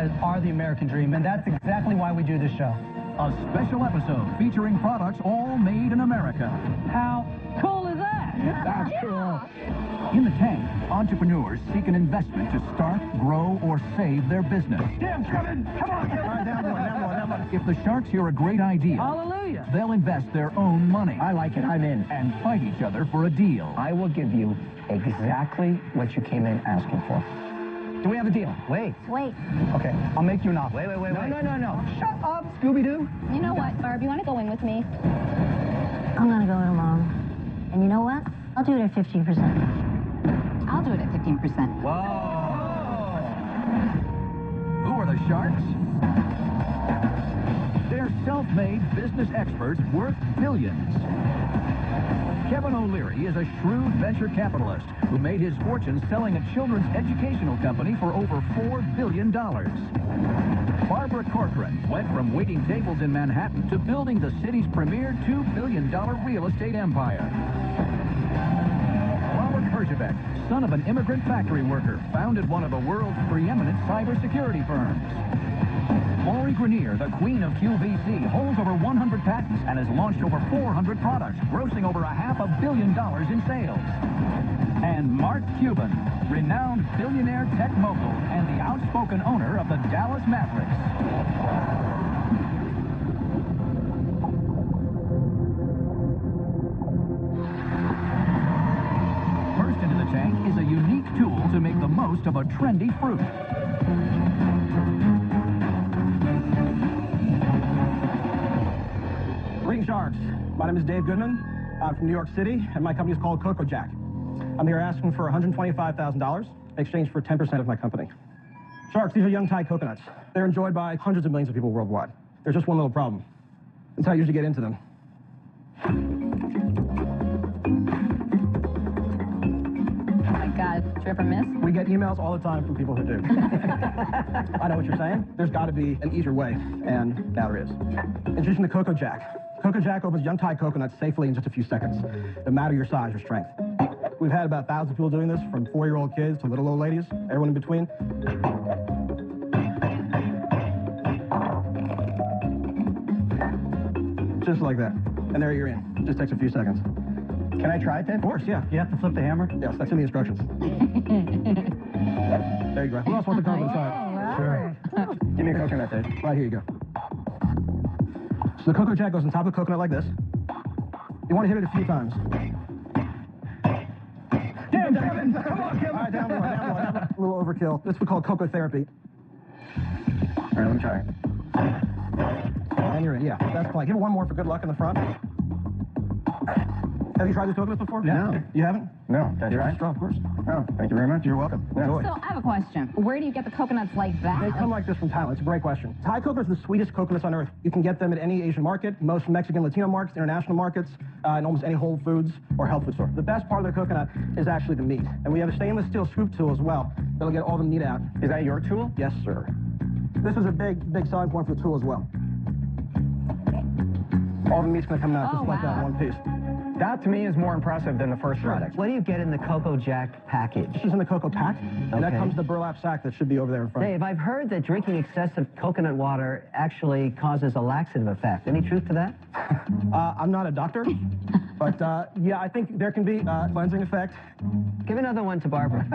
Americas are the American dream, and that's exactly why we do this show. A special episode featuring products all made in America. How cool is that? That's cool. In the tank, entrepreneurs seek an investment to start, grow, or save their business. Damn, Kevin! Come on! All right, down one. If the Sharks hear a great idea, Hallelujah! they'll invest their own money. I like it. I'm in. And fight each other for a deal. I will give you exactly what you came in asking for. Do we have a deal? Wait. Okay, I'll make you an offer. Wait. No. Shut up, Scooby-Doo. You know what, Barb? You want to go in with me? I'm gonna go in alone. And you know what? I'll do it at 15%. I'll do it at 15%. Whoa. Who are the Sharks? They're self-made business experts worth billions. Kevin O'Leary is a shrewd venture capitalist who made his fortune selling a children's educational company for over $4 billion. Barbara Corcoran went from waiting tables in Manhattan to building the city's premier $2 billion real estate empire. Robert Herjavec, son of an immigrant factory worker, founded one of the world's preeminent cybersecurity firms. Lori Grenier, the queen of QVC, holds over 100 patents and has launched over 400 products, grossing over $500 million in sales. And Mark Cuban, renowned billionaire tech mogul and the outspoken owner of the Dallas Mavericks. First into the tank is a unique tool to make the most of a trendy fruit. Greetings, Sharks. My name is Dave Goodman. I'm from New York City, and my company is called Coco Jack. I'm here asking for $125,000 in exchange for 10% of my company. Sharks, these are young Thai coconuts. They're enjoyed by hundreds of millions of people worldwide. There's just one little problem. That's how I usually get into them. Oh my God, did you ever miss? We get emails all the time from people who do. I know what you're saying. There's got to be an easier way, and now there is. Introducing the Coco Jack. Coco Jack opens young Thai coconuts safely in just a few seconds, no matter your size or strength. We've had about 1,000 people doing this, from 4-year-old kids to little old ladies, everyone in between. Just like that. And there you're in. Just takes a few seconds. Can I try it then? Of course, yeah. You have to flip the hammer? Yes, that's in the instructions. There you go. Who else wants to come and try it? Sure. Give me a coconut, Dave. Right, here you go. So the Coco Jack goes on top of the coconut like this. You want to hit it a few times. Damn, Kevin! Come on, Kevin! All right, down one. A little overkill. This we call coco therapy. All right, let me try it. And you're in, yeah. That's fine. Give it one more for good luck in the front. Have you tried these coconuts before? No. You haven't? No. Did I try it? Straw, of course. Oh, thank you very much. You're welcome. Enjoy. So I have a question. Where do you get the coconuts like that? They come like this from Thailand. It's a great question. Thai coconuts are the sweetest coconuts on earth. You can get them at any Asian market, most Mexican, Latino markets, international markets, and almost any Whole Foods or health food store. The best part of the coconut is actually the meat. And we have a stainless steel scoop tool as well that'll get all the meat out. Is that your tool? Yes, sir. This is a big selling point for the tool as well. All the meat's going to come out just like that in one piece. That, to me, is more impressive than the first product. What do you get in the Coco Jack package? This is in the cocoa pack, and that Okay. comes in the burlap sack that should be over there in front. Dave, I've heard that drinking excessive coconut water actually causes a laxative effect. Any truth to that? I'm not a doctor, but yeah, I think there can be a cleansing effect. Give another one to Barbara.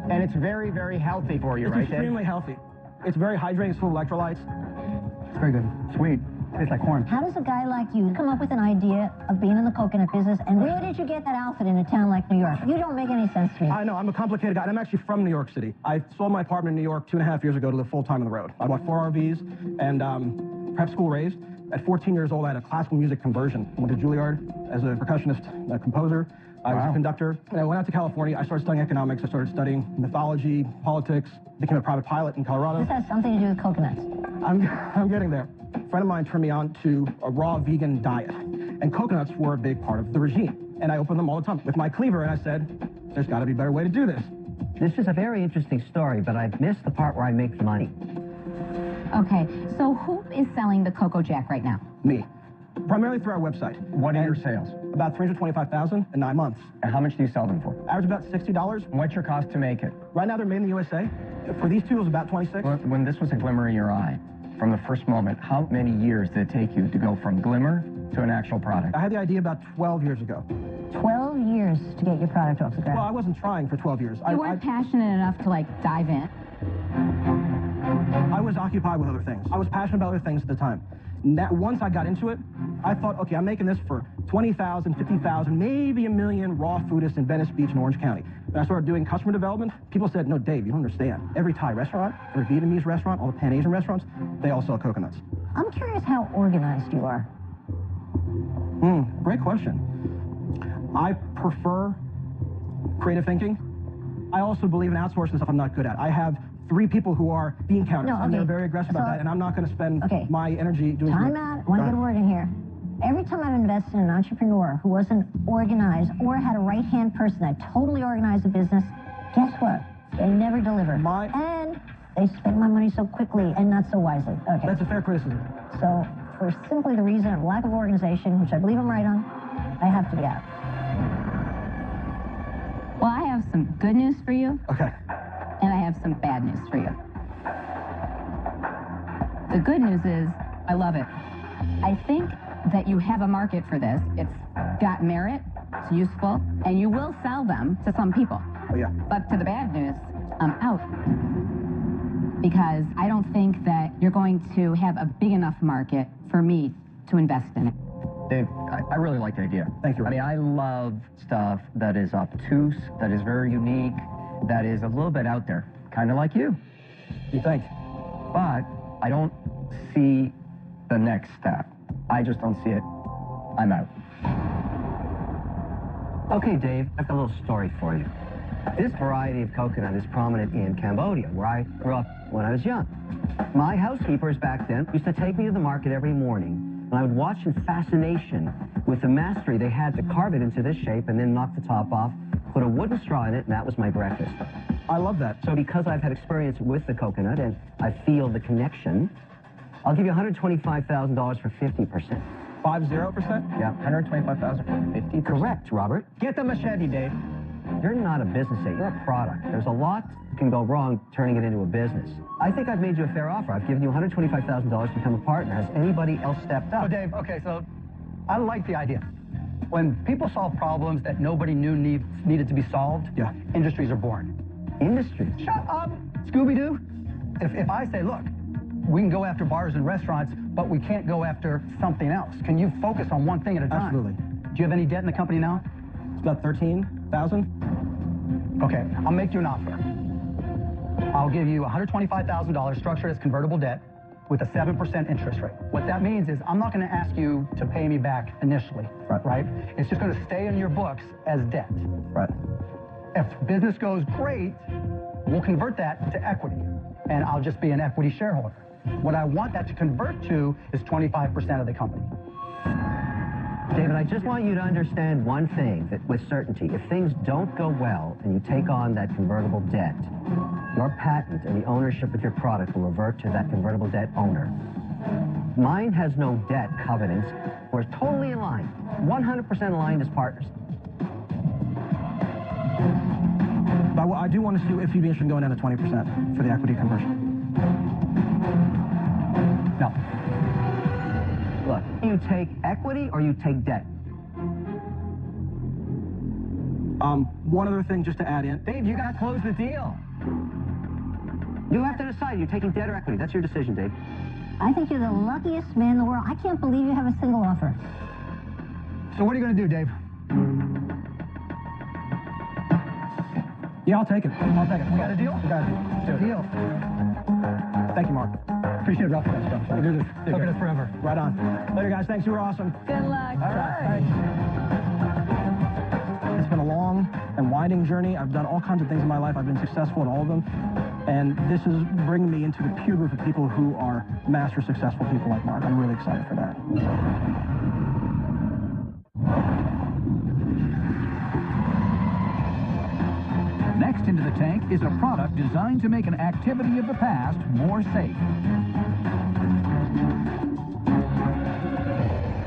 And it's very, very healthy for you, It's right, Dave? extremely healthy. It's very hydrating, it's full of electrolytes. It's very good. Sweet. Tastes like corn. How does a guy like you come up with an idea of being in the coconut business, and where did you get that outfit in a town like New York? You don't make any sense to me. I know, I'm a complicated guy, and I'm actually from New York City. I sold my apartment in New York 2.5 years ago to live full-time on the road. I bought 4 RVs and prep school raised. At 14 years old, I had a classical music conversion. I went to Juilliard as a percussionist, a composer. I was a conductor. And I went out to California. I started studying economics. I started studying mythology, politics, became a private pilot in Colorado. This has something to do with coconuts. I'm getting there. A friend of mine turned me on to a raw vegan diet, and coconuts were a big part of the regime. And I opened them all the time with my cleaver, and I said, there's got to be a better way to do this. This is a very interesting story, but I've missed the part where I make the money. Okay, so who is selling the Coco Jack right now? Me. Primarily through our website. What are your sales? About $325,000 in 9 months. And how much do you sell them for? Average about $60. What's your cost to make it? Right now they're made in the USA, For these two, it was about 26. When this was a glimmer in your eye, from the first moment, how many years did it take you to go from glimmer to an actual product? I had the idea about 12 years ago. 12 years to get your product off the ground. Well, I wasn't trying for 12 years. You weren't passionate enough to, like, dive in? I was occupied with other things. I was passionate about other things at the time. Once I got into it, I thought, okay, I'm making this for 20,000, 50,000, maybe $1 million raw foodists in Venice Beach and Orange County. When I started doing customer development, people said, no, Dave, you don't understand. Every Thai restaurant, every Vietnamese restaurant, all the Pan-Asian restaurants, they all sell coconuts. I'm curious how organized you are. Great question. I prefer creative thinking. I also believe in outsourcing stuff I'm not good at. I have 3 people who are bean counters, and they're very aggressive about that, and I'm not going to spend my energy doing Time out. I want to get a word in here. Every time I've invested in an entrepreneur who wasn't organized or had a right-hand person that totally organized the business, guess what? They never deliver. And they spend my money so quickly and not so wisely. Okay. That's a fair criticism. So, for simply the reason of lack of organization, which I believe I'm right on, I have to be out. Well, I have some good news for you. Okay. And I have some bad news for you. The good news is, I love it. I think that you have a market for this. It's got merit, it's useful, and you will sell them to some people. Oh, yeah. But to the bad news, I'm out. Because I don't think that you're going to have a big enough market for me to invest in it. Dave, I really like the idea. Thank you. I mean, I love stuff that is obtuse, that is very unique, that is a little bit out there, kind of like you. You think? But I don't see the next step. I just don't see it. I'm out. Okay, Dave, I've got a little story for you. This variety of coconut is prominent in Cambodia, where I grew up when I was young. My housekeepers back then used to take me to the market every morning, and I would watch in fascination with the mastery they had to carve it into this shape and then knock the top off, put a wooden straw in it, and that was my breakfast. I love that. So because I've had experience with the coconut and I feel the connection, I'll give you $125,000 for 50%. 50%? Yeah. $125,000 for 50%? Correct, Robert. Get the machete, Dave. You're not a business agent, you're a product. There's a lot that can go wrong turning it into a business. I think I've made you a fair offer. I've given you $125,000 to become a partner. Has anybody else stepped up? So, Dave, okay, so I like the idea. When people solve problems that nobody knew needed to be solved, industries are born. Industries? Shut up, Scooby-Doo. If I say, look, we can go after bars and restaurants, but we can't go after something else. Can you focus on one thing at a time? Absolutely. Do you have any debt in the company now? It's about 13,000. Okay, I'll make you an offer. I'll give you $125,000 structured as convertible debt with a 7% interest rate. What that means is I'm not going to ask you to pay me back initially, right? It's just going to stay in your books as debt. Right. If business goes great, we'll convert that to equity, and I'll just be an equity shareholder. What I want that to convert to is 25% of the company. David, I just want you to understand one thing that with certainty. If things don't go well and you take on that convertible debt, your patent and the ownership of your product will revert to that convertible debt owner. Mine has no debt covenants. We're totally aligned, 100% aligned as partners. But I do want to see if you'd be interested in going down to 20% for the equity conversion. No. Look, you take equity or you take debt? One other thing just to add in. Dave, you got to close the deal. You have to decide. You're taking debt or equity. That's your decision, Dave. I think you're the luckiest man in the world. I can't believe you have a single offer. So what are you going to do, Dave? Yeah, I'll take it. I'll take it. We got a deal? We got a deal. Thank you, Mark. Appreciate it, Ralph. We'll do this. Coconut forever. Right on. Later, guys. Thanks. You were awesome. Good luck. All right. It's been a long and winding journey. I've done all kinds of things in my life. I've been successful in all of them. And this is bringing me into the pure group of people who are master successful people like Mark. I'm really excited for that. Next into the tank is a product designed to make an activity of the past more safe.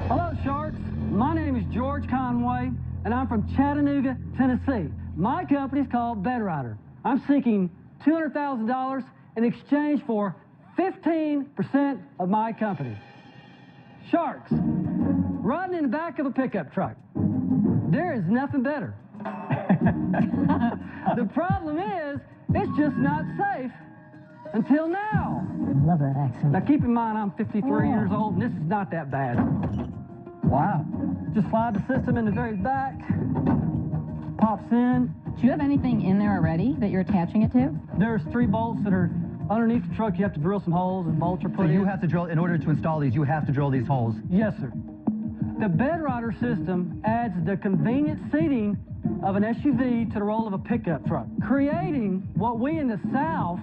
Hello, Sharks. My name is George Conway, and I'm from Chattanooga, Tennessee. My company's called Bedrider. I'm seeking $200,000 in exchange for 15% of my company. Sharks, riding in the back of a pickup truck. There is nothing better. The problem is, it's just not safe until now. I love that accent. Now keep in mind, I'm 53 years old, and this is not that bad. Wow. Just slide the system in the very back, pops in. Do you have anything in there already that you're attaching it to? There's 3 bolts that are underneath the truck. You have to drill some holes, and bolts are So put in. you have to drill, in order to install these, you have to drill these holes. Yes, sir. The bed rider system adds the convenient seating of an SUV to the role of a pickup truck, creating what we in the South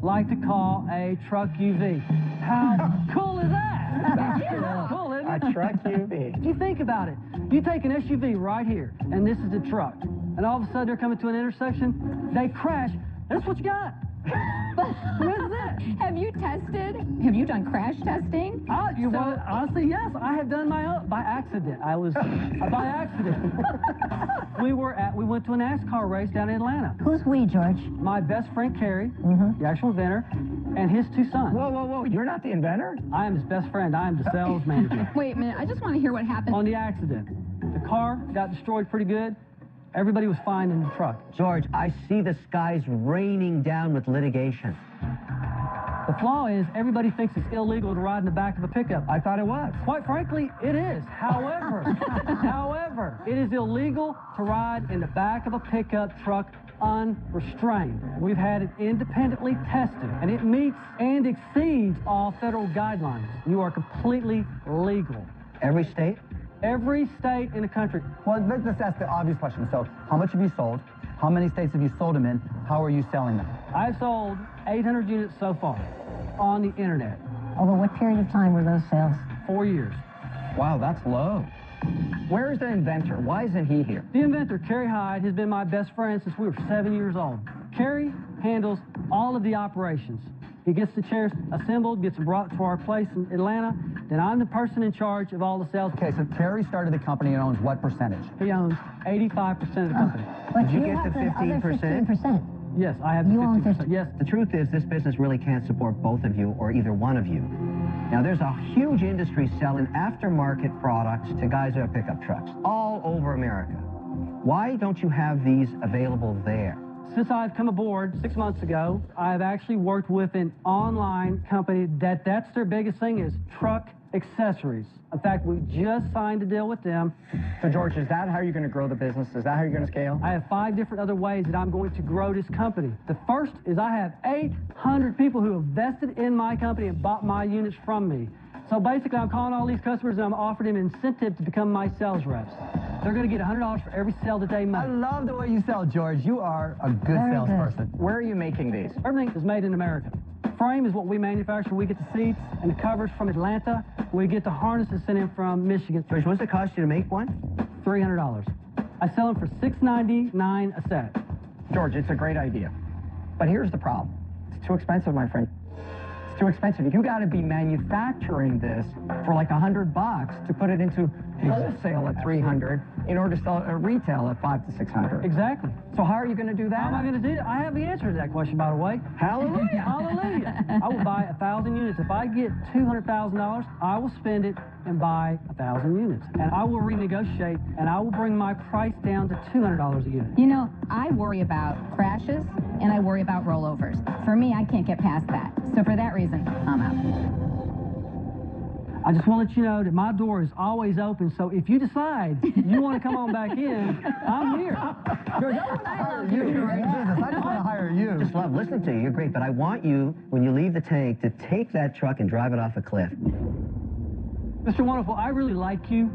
like to call a truck UV. How cool is that? That's cool, isn't it? A truck UV. You think about it. You take an SUV right here, and this is the truck, and all of a sudden they're coming to an intersection, they crash. That's what you got. What is that? Have you tested? Have you done crash testing? Honestly, yes. I have done my own by accident. I was by accident. We went to a NASCAR race down in Atlanta. Who's we, George? My best friend Kerry, the actual inventor, and his 2 sons. Whoa, whoa, whoa. You're not the inventor? I am his best friend. I am the sales manager. Wait a minute, I just want to hear what happened. On the accident, the car got destroyed pretty good. Everybody was fine in the truck. George, I see the skies raining down with litigation. The flaw is everybody thinks it's illegal to ride in the back of a pickup. I thought it was. Quite frankly, it is. However, it is illegal to ride in the back of a pickup truck unrestrained. We've had it independently tested, and it meets and exceeds all federal guidelines. You are completely legal. Every state? Every state in the country. Well, let's ask the obvious question. So, how much have you sold? How many states have you sold them in? How are you selling them? I've sold 800 units so far on the internet. Over what period of time were those sales? 4 years. Wow, that's low. Where is the inventor? Why isn't he here? The inventor, Kerry Hyde, has been my best friend since we were 7 years old. Kerry handles all of the operations. He gets the chairs assembled, gets them brought to our place in Atlanta. Then I'm the person in charge of all the sales. Okay, so Kerry started the company and owns what percentage? He owns 85% of the company. But Did you you get have the the other 15%? 15%. Yes, I have the You own 50%. Yes. The truth is, this business really can't support both of you or either one of you. Now, there's a huge industry selling aftermarket products to guys who have pickup trucks all over America. Why don't you have these available there? Since I've come aboard 6 months ago, I've actually worked with an online company that's their biggest thing is truck accessories. In fact, we just signed a deal with them. So, George, is that how you're going to grow the business? Is that how you're going to scale? I have 5 different other ways that I'm going to grow this company. The first is I have 800 people who have vested in my company and bought my units from me. So basically, I'm calling all these customers and I'm offering them incentive to become my sales reps. They're going to get $100 for every sale that they make. I love the way you sell, George. You are a good salesperson. Where are you making these? Everything is made in America. Frame is what we manufacture. We get the seats and the covers from Atlanta. We get the harnesses sent in from Michigan. George, what's it cost you to make one? $300. I sell them for $6.99 a set. George, it's a great idea. But here's the problem. It's too expensive, my friend. It's too expensive. You got to be manufacturing this for like $100 to put it into wholesale at 300 in order to sell it at retail at 500 to 600. Exactly. So how are you going to do that? How am I going to do it? I have the answer to that question, by the way. Hallelujah. Hallelujah. I will buy 1,000 units. If I get $200,000, I will spend it and buy 1,000 units. And I will renegotiate, and I will bring my price down to $200 a unit. You know, I worry about crashes and I worry about rollovers. For me, I can't get past that. So for that reason, I'm out. I just want to let you know that my door is always open, so if you decide you want to come on back in, I'm here. George, I want to hire you. You're in business. I just want to hire you. Just love listening to you. You're great, but I want you, when you leave the tank, to take that truck and drive it off a cliff. Mr. Wonderful, I really like you.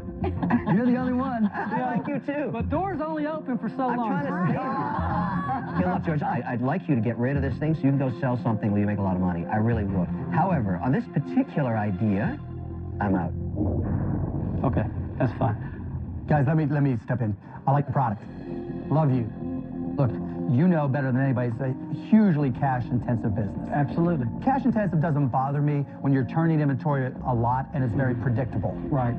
You're the only one. I like you too. But doors only open for so I'm long. trying to save you. Hey, look, George, I'd like you to get rid of this thing so you can go sell something where you make a lot of money. I really would. However, on this particular idea, I'm out. Okay, that's fine. Guys, let me step in. I like the product. Love you. Look, you know better than anybody, it's a hugely cash-intensive business. Absolutely. Cash-intensive doesn't bother me when you're turning inventory a lot and it's very predictable. Right.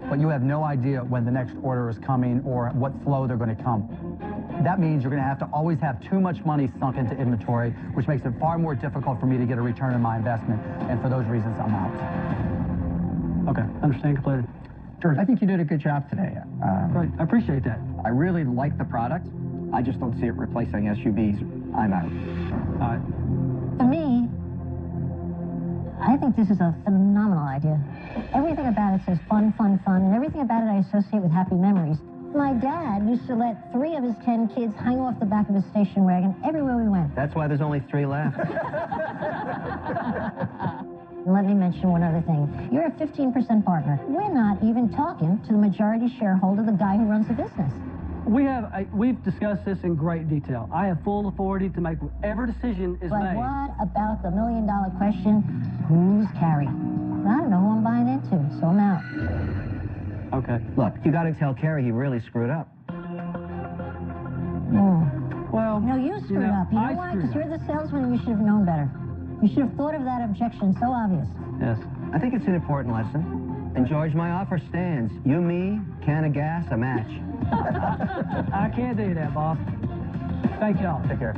but you have no idea when the next order is coming or what flow they're going to come. That means you're going to have to always have too much money sunk into inventory, which makes it far more difficult for me to get a return on my investment, and for those reasons, I'm out. Okay, understand completely. George, I think you did a good job today. Great, I appreciate that. I really like the product. I just don't see it replacing SUVs. I'm out. All right. For me, I think this is a phenomenal idea. Everything about it says fun, fun, fun, and everything about it I associate with happy memories. My dad used to let 3 of his 10 kids hang off the back of his station wagon everywhere we went. That's why there's only 3 left. Let me mention one other thing. You're a 15% partner. We're not even talking to the majority shareholder, the guy who runs the business. We've discussed this in great detail. I have full authority to make whatever decision is But made. what about the million-dollar question, who's Carrie? I don't know who I'm buying into, so I'm out. Okay. Look, you got to tell Kerry he really screwed up. Well, No, you screwed up. You know why? Because you're the salesman and you should have known better. You should have thought of that objection, so obvious. Yes. I think it's an important lesson. And George, my offer stands. You, me, can of gas, a match. I can't do that, boss. Thank y'all. Take care.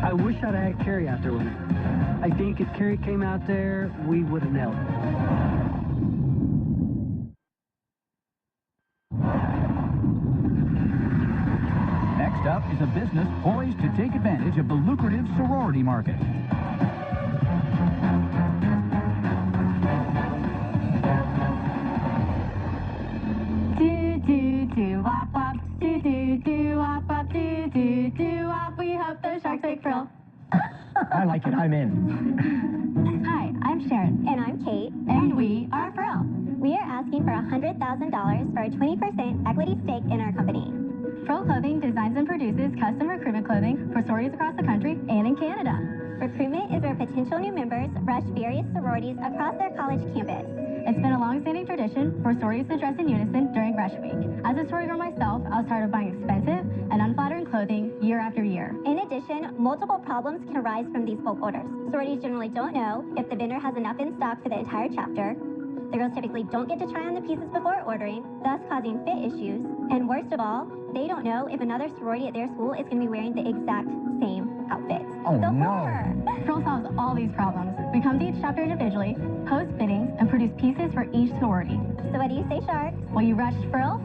I wish I'd had Carrie out there with me. I think if Carrie came out there, we would have nailed it. Next up is a business poised to take advantage of the lucrative sorority market. Wop wop, do do do, wop wop, do do do, wop. We hope the sharks take frill. I like it. I'm in. Hi, I'm Sharon. And I'm Kate. And we are Frill. We are asking for $100,000 for a 20% equity stake in our company. Frill Clothing designs and produces custom recruitment clothing for sororities across the country and in Canada. Recruitment is where potential new members rush various sororities across their college campus. It's been a long-standing tradition for sororities to dress in unison during Rush Week. As a sorority girl myself, I was tired of buying expensive and unflattering clothing year after year. In addition, multiple problems can arise from these bulk orders. Sororities generally don't know if the vendor has enough in stock for the entire chapter. The girls typically don't get to try on the pieces before ordering, thus causing fit issues. And worst of all, they don't know if another sorority at their school is going to be wearing the exact same outfit. Oh, the no. horror. Frill solves all these problems. We come to each chapter individually, post fittings, and produce pieces for each sorority. So what do you say, Shark? Will you rush Frill?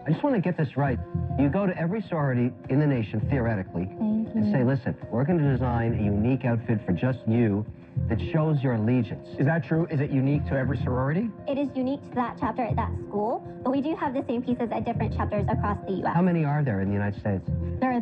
I just want to get this right. You go to every sorority in the nation, theoretically, and say, listen, we're going to design a unique outfit for just you that shows your allegiance. Is that true? Is it unique to every sorority? It is unique to that chapter at that school, but we do have the same pieces at different chapters across the U.S. How many are there in the United States? There are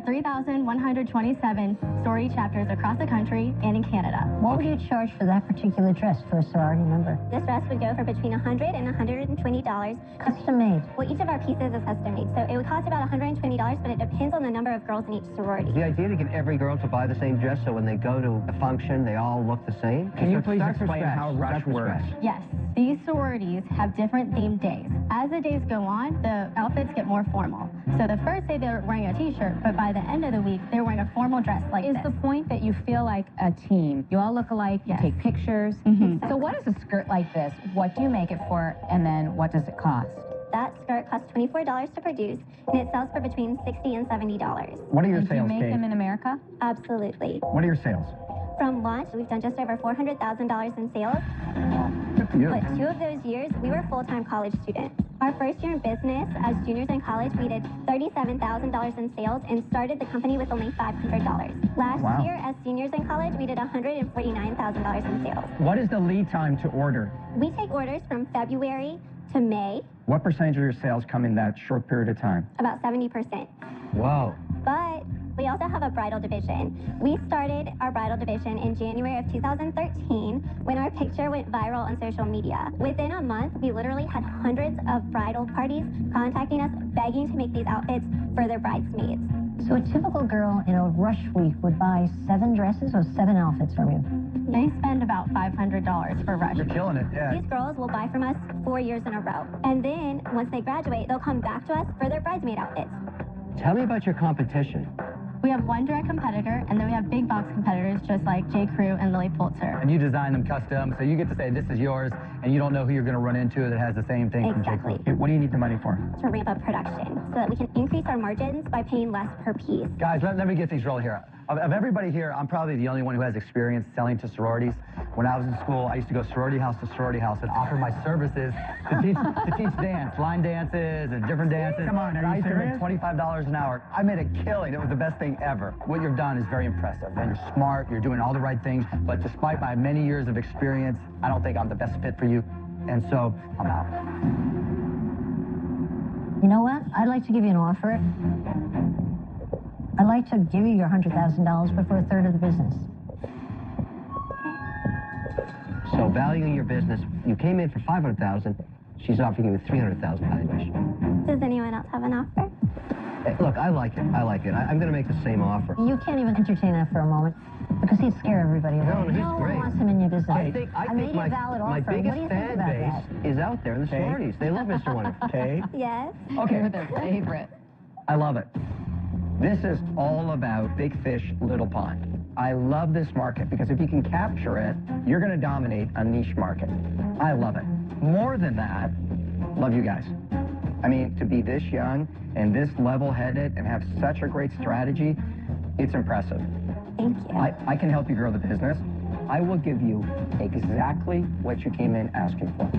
3,127 sorority chapters across the country and in Canada. What would you charge for that particular dress for a sorority member? This dress would go for between $100 and $120. Custom made. Well, each of our pieces is custom made, so it would cost about $120, but it depends on the number of girls in each sorority. The idea to get every girl to buy the same dress so when they go to a function, they all look the same? Can you please Start from explain scratch. how Rush Start from works? scratch. Yes, these sororities have different themed days. As the days go on, the outfits get more formal. So the first day they're wearing a t-shirt, but by the end of the week, they're wearing a formal dress like Is this. the point that you feel like a team? You all look alike, you Yes. take pictures. So what is a skirt like this? What do you make it for, and then what does it cost? That skirt costs $24 to produce, and it sells for between $60 and $70. What are your And do you sales, make Kate? them in America? Absolutely. What are your sales? From launch, we've done just over $400,000 in sales, Good for you. but 2 of those years, we were full-time college students. Our first year in business, as juniors in college, we did $37,000 in sales and started the company with only $500. Last Wow. year, as seniors in college, we did $149,000 in sales. What is the lead time to order? We take orders from February to May, What percentage of your sales come in that short period of time? about 70%. Whoa. But we also have a bridal division. We started our bridal division in January of 2013 when our picture went viral on social media. Within a month, we literally had hundreds of bridal parties contacting us, begging to make these outfits for their bridesmaids. So a typical girl in a rush week would buy 7 dresses or 7 outfits from you. They spend about $500 for Rush. You're killing it, yeah. These girls will buy from us 4 years in a row. And then, once they graduate, they'll come back to us for their bridesmaid outfits. Tell me about your competition. We have one direct competitor, and then we have big box competitors just like J. Crew and Lily Pulitzer. And you design them custom, so you get to say this is yours, and you don't know who you're going to run into that has the same thing Exactly. from J. Crew. What do you need the money for? To ramp up production so that we can increase our margins by paying less per piece. Guys, let me get things rolling here. Of everybody here, I'm probably the only one who has experience selling to sororities. When I was in school, I used to go sorority house to sorority house and offer my services to teach dance, line dances and different dances. Come on, are you I used serious? to make $25 an hour. I made a killing. It was the best thing ever. What you've done is very impressive, and you're smart, you're doing all the right things, but despite my many years of experience, I don't think I'm the best fit for you, and so I'm out. You know what? I'd like to give you an offer. I'd like to give you your $100,000, but for a third of the business. So valuing your business, you came in for $500,000. She's offering you a $300,000 valuation. Does anyone else have an offer? Hey, look, I like it. I'm going to make the same offer. You can't even entertain that for a moment because he'd scare everybody away. No, he's no great. one wants him in your business. I think made you a my valid offer. biggest What do you think fan about base that? is out there in the sororities. They love Mr. Wonderful. Okay. Yes. You're their favorite. I love it. This is all about big fish, little pond. I love this market because if you can capture it, you're going to dominate a niche market. I love it. More than that, love you guys. I mean, to be this young and this level-headed and have such a great strategy, it's impressive. Thank you. I can help you grow the business. I will give you exactly what you came in asking for.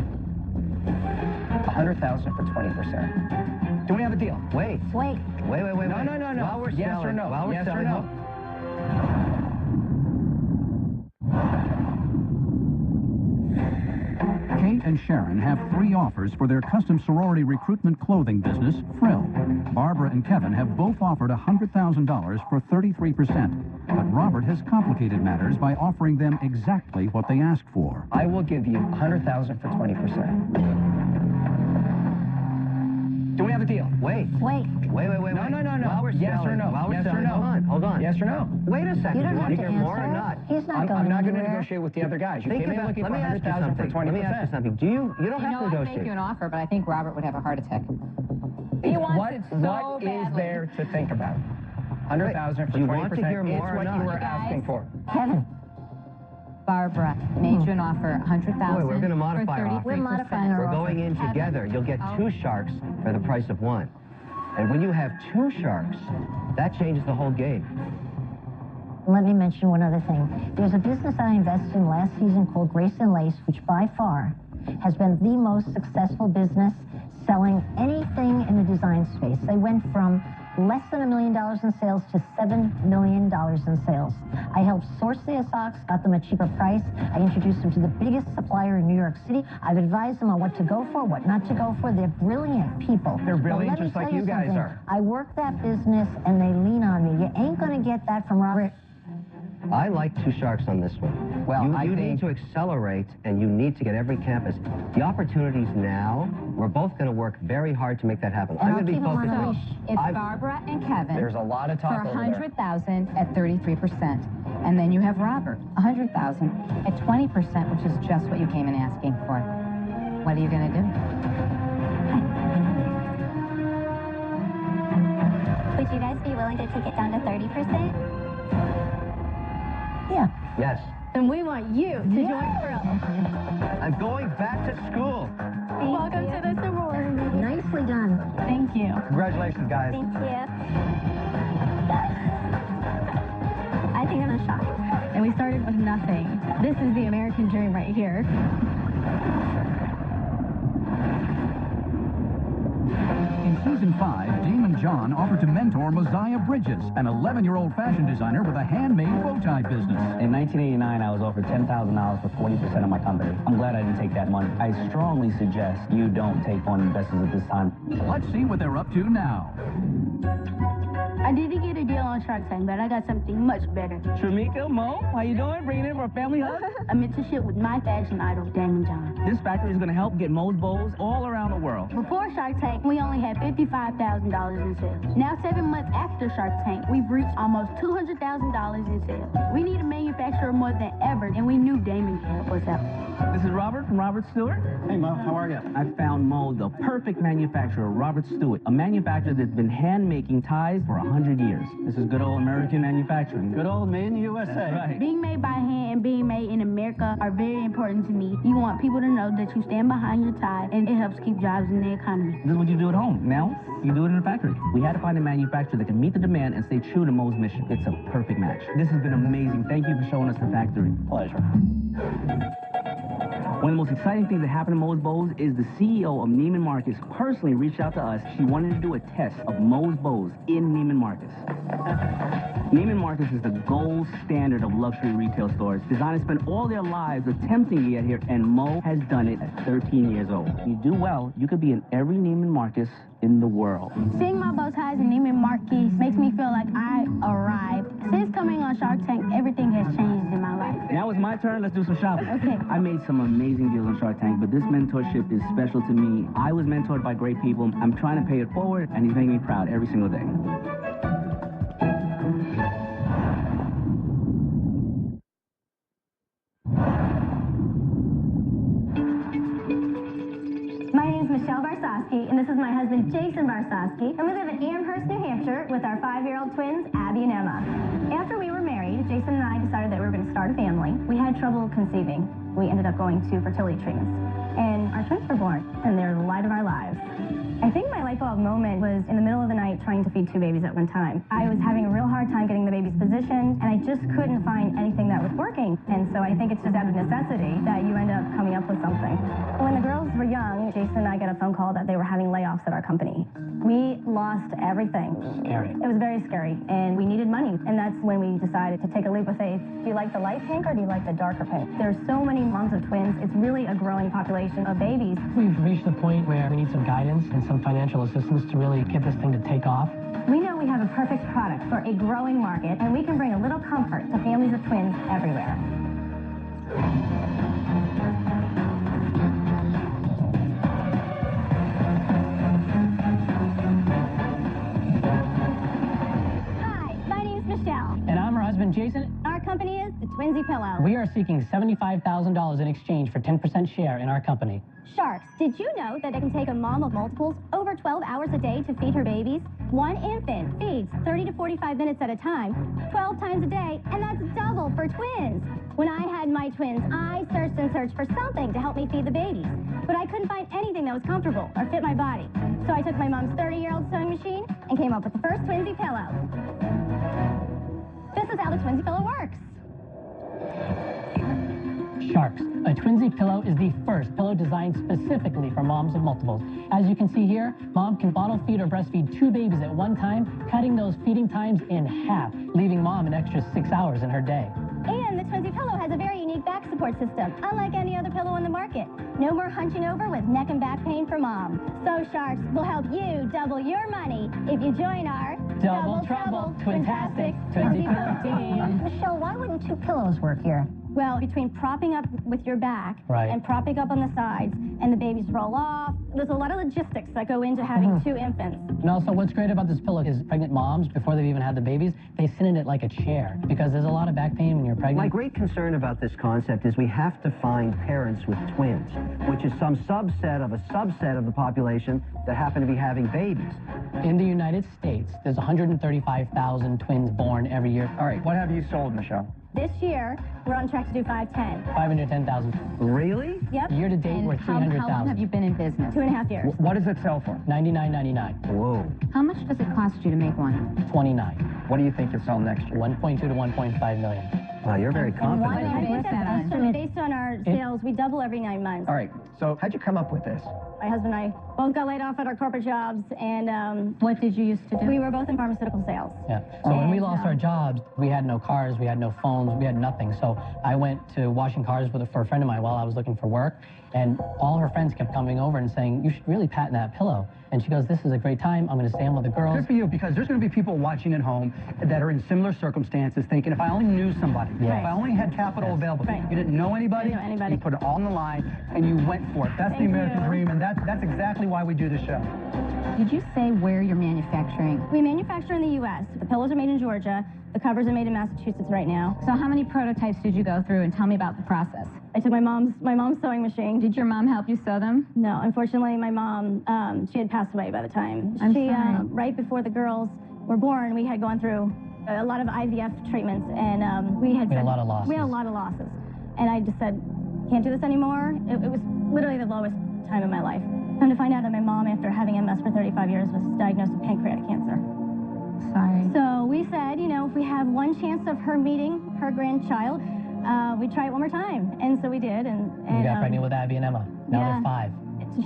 $100,000 for 20%. Do we have a deal? Wait. Wait. Wait. No. While we're Yes selling, or no? While we're Yes or selling, no? Kate and Sharon have 3 offers for their custom sorority recruitment clothing business, Frill. Barbara and Kevin have both offered $100,000 for 33%, but Robert has complicated matters by offering them exactly what they asked for. I will give you $100,000 for 20%. Do we have a deal? Wait. Wait. Wait. No. While we're Yes selling, or no? While we're Yes or selling, no? hold on. Yes or no? Wait a second. You don't Do you have want to to hear more or answer. not? He's not I'm going not going to anywhere. negotiate with the other guys. You Think came in about, looking let for me ask you $100,000 for something. 20%. Let me ask you something. You don't have to I'd negotiate. make you an offer, but I think Robert would have a heart attack. He wants it so What is badly. there to think about? $100,000 for 20%. Do you want to hear more It's or what not? you were You guys? asking for. Kevin, Barbara made you an offer, $100,000. Boy, we're gonna modify our for offer. We're modifying our We're offer. going in Kevin. together. You'll get Oh. 2 sharks for the price of 1. And when you have 2 sharks, that changes the whole game. let me mention one other thing. There's a business I invested in last season called Grace and Lace, which by far has been the most successful business selling anything in the design space. They went from less than $1 million in sales to $7 million in sales. I helped source their socks, got them at a cheaper price. I introduced them to the biggest supplier in New York City. I've advised them on what to go for, what not to go for. They're brilliant people. They're brilliant But let me just like tell you guys something. are. I work that business and they lean on me. You ain't gonna get that from Robert. I like 2 sharks on this one. Well, you need to accelerate, and you need to get every campus. The opportunities now, we're both going to work very hard to make that happen. And I'm I'll going to be keep 'em on focused a on... leash. It's Barbara and Kevin There's a lot of for talk over there. $100,000 at 33%. And then you have Robert, $100,000 at 20%, which is just what you came in asking for. What are you going to do? Would you guys be willing to take it down to 30%? Yeah. Yes. Then we want you to join Frill. I'm going back to school. Welcome to the sorority. Nicely done. Thank you. Congratulations, guys. Thank you. I think I'm in shock. And we started with nothing. This is the American dream right here. In season 5, Damon John offered to mentor Mosiah Bridges, an 11-year-old fashion designer with a handmade bow tie business. In 1989, I was offered $10,000 for 40% of my company. I'm glad I didn't take that money. I strongly suggest you don't take on investors at this time. Let's see what they're up to now. I didn't get a deal on Shark Tank, but I got something much better. Tramika, Mo, how you doing? Bringing in for a family hug? A mentorship with my fashion idol, Damon John. This factory is going to help get Mo's bows all around the world. Before Shark Tank, we only had $55,000 in sales. Now, 7 months after Shark Tank, we've reached almost $200,000 in sales. We need a manufacturer more than ever, and we knew Damon could help us out. This is Robert from Robert Stewart. Hey, Mo, how are you? I found Mo the perfect manufacturer, Robert Stewart, a manufacturer that's been hand-making ties for 100 100 years. This is good old American manufacturing. Good old made in the USA. That's right. Being made by hand and being made in America are very important to me. You want people to know that you stand behind your tie, and it helps keep jobs in the economy. This is what you do at home. Now, you do it in a factory. We had to find a manufacturer that can meet the demand and stay true to Mo's mission. It's a perfect match. This has been amazing. Thank you for showing us the factory. Pleasure. One of the most exciting things that happened to Mo's Bows is the CEO of Neiman Marcus personally reached out to us. She wanted to do a test of Mo's Bows in Neiman Marcus. Neiman Marcus is the gold standard of luxury retail stores. Designers spend all their lives attempting to get here, and Mo has done it at 13 years old. You do well, you could be in every Neiman Marcus in the world. Seeing my bow ties in Neiman Marcus makes me feel like I arrived. Since coming on Shark Tank, everything has changed in my life. Now it's my turn. Let's do some shopping. Okay. I made some amazing deals on Shark Tank, but this mentorship is special to me. I was mentored by great people. I'm trying to pay it forward, and he's making me proud every single day. And this is my husband, Jason Varsosky, and we live in Amherst, New Hampshire, with our 5-year-old twins, Abby and Emma. After we were married, Jason and I decided that we were going to start a family. We had trouble conceiving. We ended up going to fertility treatments, and our twins were born, and they're the light of our lives. I think my light bulb moment was in the middle of the night trying to feed 2 babies at one time. I was having a real hard time getting the babies positioned, and I just couldn't find anything that was working. And so I think it's just out of necessity that you end up coming up with something. When the girls were young, Jason and I got a phone call that they were having layoffs at our company. We lost everything. Scary. It was very scary, and we needed money. And that's when we decided to take a leap of faith. Do you like the light pink or do you like the darker pink? There's so many moms of twins. It's really a growing population of babies. We've reached the point where we need some guidance and some financial assistance to really get this thing to take off. We know we have a perfect product for a growing market, and we can bring a little comfort to families of twins everywhere. Hi, my name's Michelle. And I'm her husband, Jason. Our company is the Twinsy Pillow. We are seeking $75,000 in exchange for 10% share in our company. Sharks, did you know that it can take a mom of multiples over 12 hours a day to feed her babies? One infant feeds 30 to 45 minutes at a time, 12 times a day, and that's double for twins. When I had my twins, I searched and searched for something to help me feed the babies, but I couldn't find anything that was comfortable or fit my body. So I took my mom's 30-year-old sewing machine and came up with the first Twinsy pillow. This is how the Twinsy pillow works. Sharks. A Twinsy pillow is the first pillow designed specifically for moms of multiples. As you can see here, mom can bottle feed or breastfeed 2 babies at one time, cutting those feeding times in half, leaving mom an extra 6 hours in her day. And the Twinsy pillow has a very unique back support system, unlike any other pillow on the market. No more hunching over with neck and back pain for mom. So Sharks will help you double your money if you join our Double Trouble, Twintastic, Twinsy Pillow Team. Michelle, why wouldn't 2 pillows work here? Well, between propping up with your back and propping up on the sides, and the babies roll off, there's a lot of logistics that go into having 2 infants. And also, what's great about this pillow is pregnant moms, before they've even had the babies, they sit in it like a chair, because there's a lot of back pain when you're pregnant. My great concern about this concept is we have to find parents with twins, which is some subset of the population that happen to be having babies. In the United States, there's 135,000 twins born every year. All right, what have you sold, Michelle? This year, we're on track to do 510. 510,000. Really? Yep. Year to date, we're 300,000. How long have you been in business? 2.5 years. What does it sell for? $99.99. Whoa. How much does it cost you to make one? $29. What do you think you'll sell next year? 1.2 to 1.5 million. Wow, you're very confident. I think that's an estimate. Based on our sales, we double every 9 months. All right, so how'd you come up with this? My husband and I both got laid off at our corporate jobs, and what did you used to do? We were both in pharmaceutical sales. Yeah. So when we lost our jobs, we had no cars, we had no phones, we had nothing. So I went to washing cars for a friend of mine while I was looking for work, and all her friends kept coming over and saying, "You should really patent that pillow." And she goes, "This is a great time. I'm going to stay on with the girls." Good for you, because there's going to be people watching at home that are in similar circumstances thinking, if I only knew somebody, if I only had capital available. You didn't know anybody, you put it all on the line, and you went for it. That's the American dream, and that's exactly why we do the show. Did you say where you're manufacturing? We manufacture in the U.S. The pillows are made in Georgia. The covers are made in Massachusetts right now. So how many prototypes did you go through, and tell me about the process? I took my mom's sewing machine. Did your mom help you sew them? No, unfortunately, my mom, she had passed away by the time. I'm sorry. Right before the girls were born, we had gone through a lot of IVF treatments, and we had a lot of losses. We had a lot of losses. And I just said, can't do this anymore. It was literally the lowest time of my life. Come to find out that my mom, after having MS for 35 years, was diagnosed with pancreatic cancer. Sorry. So we said, you know, if we have one chance of her meeting her grandchild, we'd try it one more time. And so we did. And you got pregnant with Abby and Emma. Now yeah. they're 5.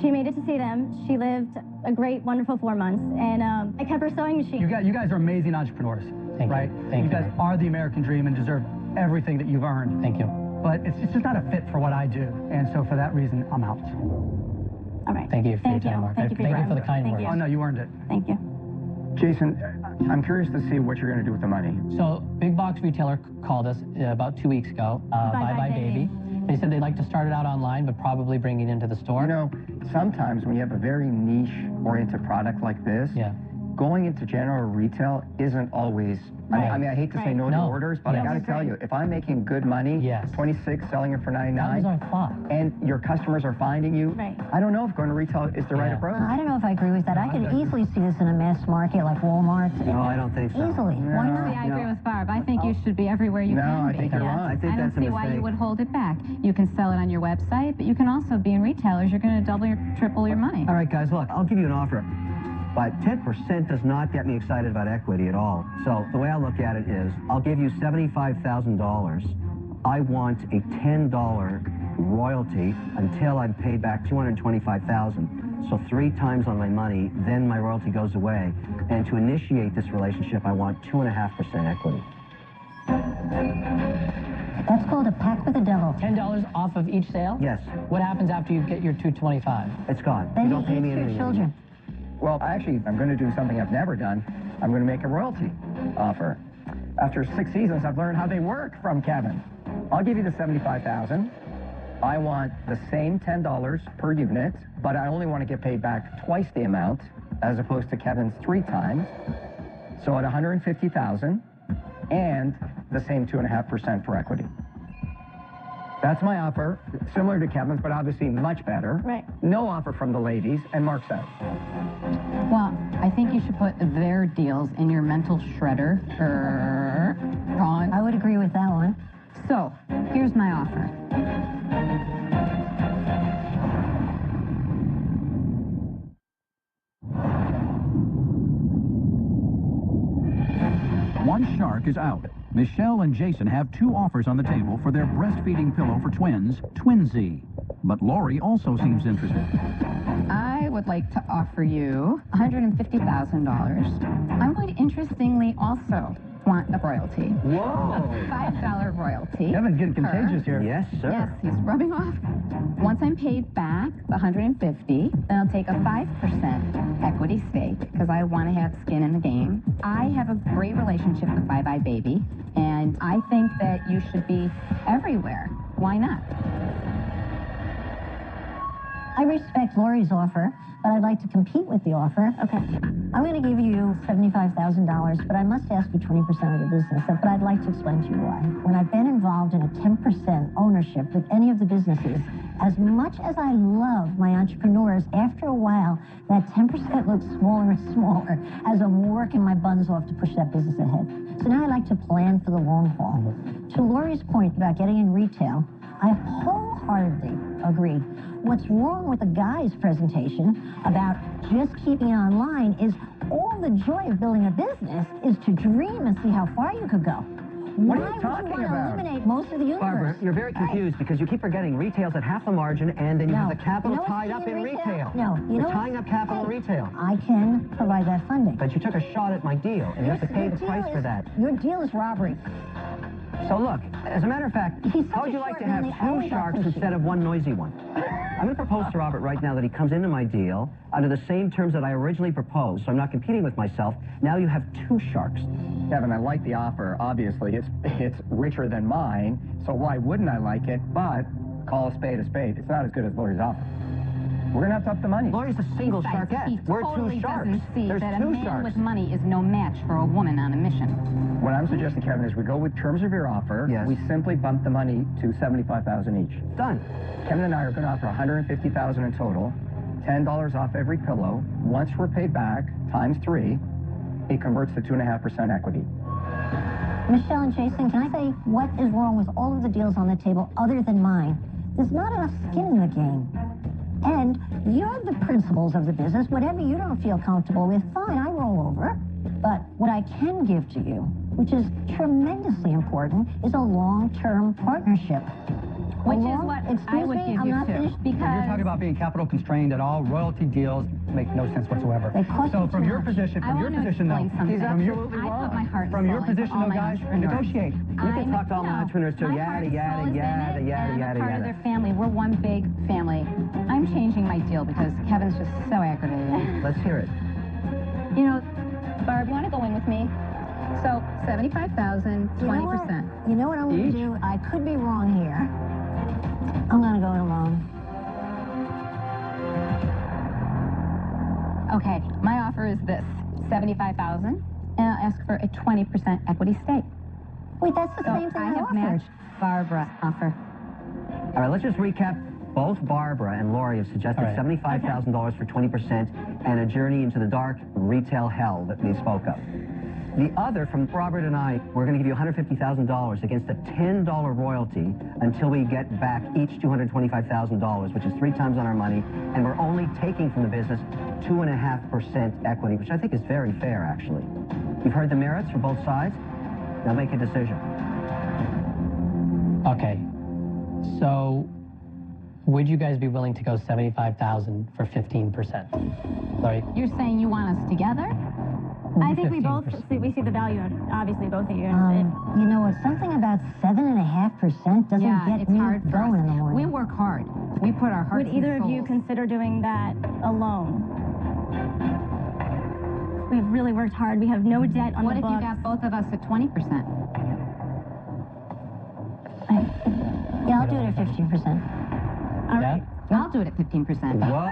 She made it to see them. She lived a great, wonderful 4 months. And I kept her sewing machine. You guys are amazing entrepreneurs, right? Thank you. You guys are the American dream and deserve everything that you've earned. Thank you. But it's just not a fit for what I do. And so for that reason, I'm out. All right. Thank you for your time, Mark. Thank you for the kind words. Oh, no, you earned it. Thank you. Jason, I'm curious to see what you're going to do with the money. So, big box retailer called us about 2 weeks ago. Bye Bye Baby. They said they'd like to start it out online, but probably bring it into the store. You know, sometimes when you have a very niche-oriented product like this, going into general retail isn't always... Right. I mean, I hate to say no to orders, but I got to tell you, if I'm making good money, 26, selling it for 99, that was our thought. And your customers are finding you, I don't know if going to retail is the right approach. I don't know if I agree with that. I can easily see this in a mass market like Walmart. No, I don't think so. Easily. No. Why not? See, I agree with Barb. I think you should be everywhere you can be. I think you're wrong. I think I don't that's a see why you mistake. would hold it back. You can sell it on your website, but you can also be in retailers. You're going to double or triple your money. All right, guys, look, I'll give you an offer. But 10% does not get me excited about equity at all. So the way I look at it is, I'll give you $75,000. I want a $10 royalty until I'm paid back $225,000. So 3 times on my money, then my royalty goes away. And to initiate this relationship, I want 2.5% equity. That's called a pact with the devil. $10 off of each sale? Yes. What happens after you get your $225? It's gone. Then you don't pay me your anything. children. Well, actually, I'm going to do something I've never done. I'm going to make a royalty offer. After 6 seasons, I've learned how they work from Kevin. I'll give you the $75,000. I want the same $10 per unit, but I only want to get paid back twice the amount, as opposed to Kevin's 3 times. So at $150,000, and the same 2.5% for equity. That's my offer, similar to Kevin's, but obviously much better. Right. No offer from the ladies, and Mark's out. Well, I think you should put their deals in your mental shredder. Ron. I would agree with that one. So, here's my offer. One shark is out. Michelle and Jason have 2 offers on the table for their breastfeeding pillow for twins, Twinsy. But Lori also seems interested. I would like to offer you $150,000. I'm going to interestingly also want a royalty. Whoa! A $5 royalty. Kevin's getting contagious here. Yes, sir. Yes, he's rubbing off. Once I'm paid back the $150, then I'll take a 5% equity stake because I want to have skin in the game. I have a great relationship with Bye Bye Baby, and I think that you should be everywhere. Why not? I respect Lori's offer, but I'd like to compete with the offer. Okay. I'm going to give you $75,000, but I must ask you 20% of the business. But I'd like to explain to you why. When I've been involved in a 10% ownership with any of the businesses, as much as I love my entrepreneurs, after a while, that 10% looks smaller and smaller as I'm working my buns off to push that business ahead. So now I like to plan for the long haul. To Lori's point about getting in retail, I wholeheartedly agree. What's wrong with the guy's presentation about just keeping it online is all the joy of building a business is to dream and see how far you could go. What are you talking Why would you want to about? eliminate most of the universe? Barbara, you're very confused because you keep forgetting retail's at half the margin and then you have the capital You know what's tied key up in retail? retail. No, you You're know tying up capital in retail. I can provide that funding. But you took a shot at my deal and you have to pay the price for that. Your deal is robbery. So look, as a matter of fact, how would you like to have 2 sharks instead of 1 noisy one? I'm going to propose to Robert right now that he comes into my deal under the same terms that I originally proposed, so I'm not competing with myself. Now you have 2 sharks. Kevin, I like the offer. Obviously, it's richer than mine, so why wouldn't I like it? But call a spade a spade. It's not as good as Lori's offer. We're going to have to up the money. Lori's a single Besides, sharkette. he We're totally 2 sharks. doesn't see There's that a 2 man sharks. with money is no match for a woman on a mission. What I'm suggesting, Kevin, is we go with terms of your offer. Yes. We simply bump the money to $75,000 each. Done. Kevin and I are going to offer $150,000 in total, $10 off every pillow. Once we're paid back, times 3, it converts to 2.5% equity. Michelle and Jason, can I say what is wrong with all of the deals on the table other than mine? There's not enough skin in the game. And you're the principals of the business. Whatever you don't feel comfortable with, fine, I roll over. But what I can give to you, which is tremendously important, is a long-term partnership. Which is what I would give you too. Because you're talking about being capital constrained at all, royalty deals make no sense whatsoever. So from your position, though, he's absolutely wrong. I put my heart from your position, though, guys, negotiate. You can talk to all my entrepreneurs too. Yada, yada, yada, yada, yada, part of their family. We're one big family. I'm changing my deal because Kevin's just so aggravated. Let's hear it. You know, Barb, you want to go in with me? So 75,000, 20%. You know what I'm going to do? I could be wrong here. I'm going to go in alone. Okay, my offer is this: 75,000, and I'll ask for a 20% equity stake. Wait, that's the same thing I have offered. matched Barbara's offer. All right, let's just recap. Both Barbara and Lori have suggested $75,000 for 20% and a journey into the dark retail hell that we spoke of. The other, from Robert and I, we're going to give you $150,000 against a $10 royalty until we get back each $225,000, which is 3 times on our money, and we're only taking from the business 2.5% equity, which I think is very fair, actually. You've heard the merits for both sides. Now make a decision. Okay, so would you guys be willing to go $75,000 for 15%? Sorry. You're saying you want us together? I think we both see the value of, obviously, both of you. You know what? Something about 7.5% doesn't get me going in the morning. We work hard. We put our hearts Would either of you consider doing that alone? We've really worked hard. We have no debt on the books. What if you got both of us at 20%? Yeah, I'll do it at 15%. All right. I'll do it at 15%. Whoa.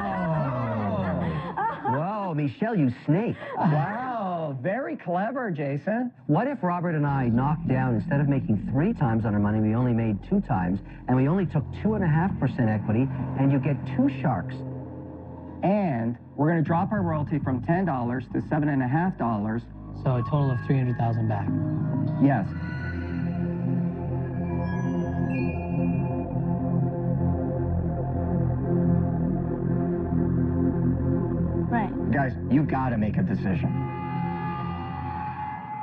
Whoa, Michelle, you snake. Wow, very clever, Jason. What if Robert and I knocked down, instead of making 3 times on our money, we only made 2 times, and we only took 2.5% equity, and you get 2 sharks? And we're going to drop our royalty from $10 to $7.50. So a total of $300,000 back. Yes. Right. Guys, you got to make a decision.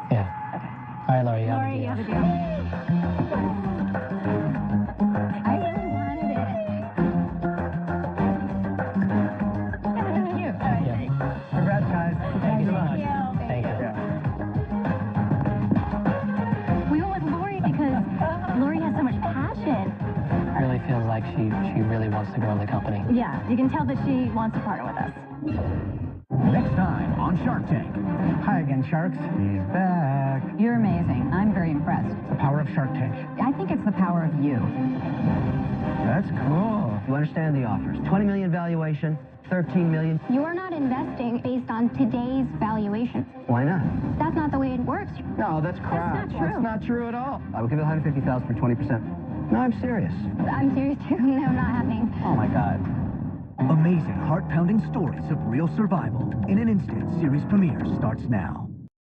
Yeah. Okay. All right, Laurie, you have a Laurie, deal. you have a deal. I really wanted it. Thank you. Congrats, guys. Thank you so much. Thank you. We went with Lori because Lori has so much passion. Really feels like she really wants to grow the company. Yeah, you can tell that she wants to partner with us. Next time on Shark Tank. Hi again, Sharks. He's back. You're amazing. I'm very impressed. The power of Shark Tank. I think it's the power of you. That's cool. You understand the offers. 20 million valuation, 13 million. You're not investing based on today's valuation. Why not? That's not the way it works. No, that's crap. That's not true. That's not true at all. I will give you $150,000 for 20%. No, I'm serious. I'm serious too. No, not happening. Oh, my God. Amazing, heart-pounding stories of real survival in an instant series premiere starts now.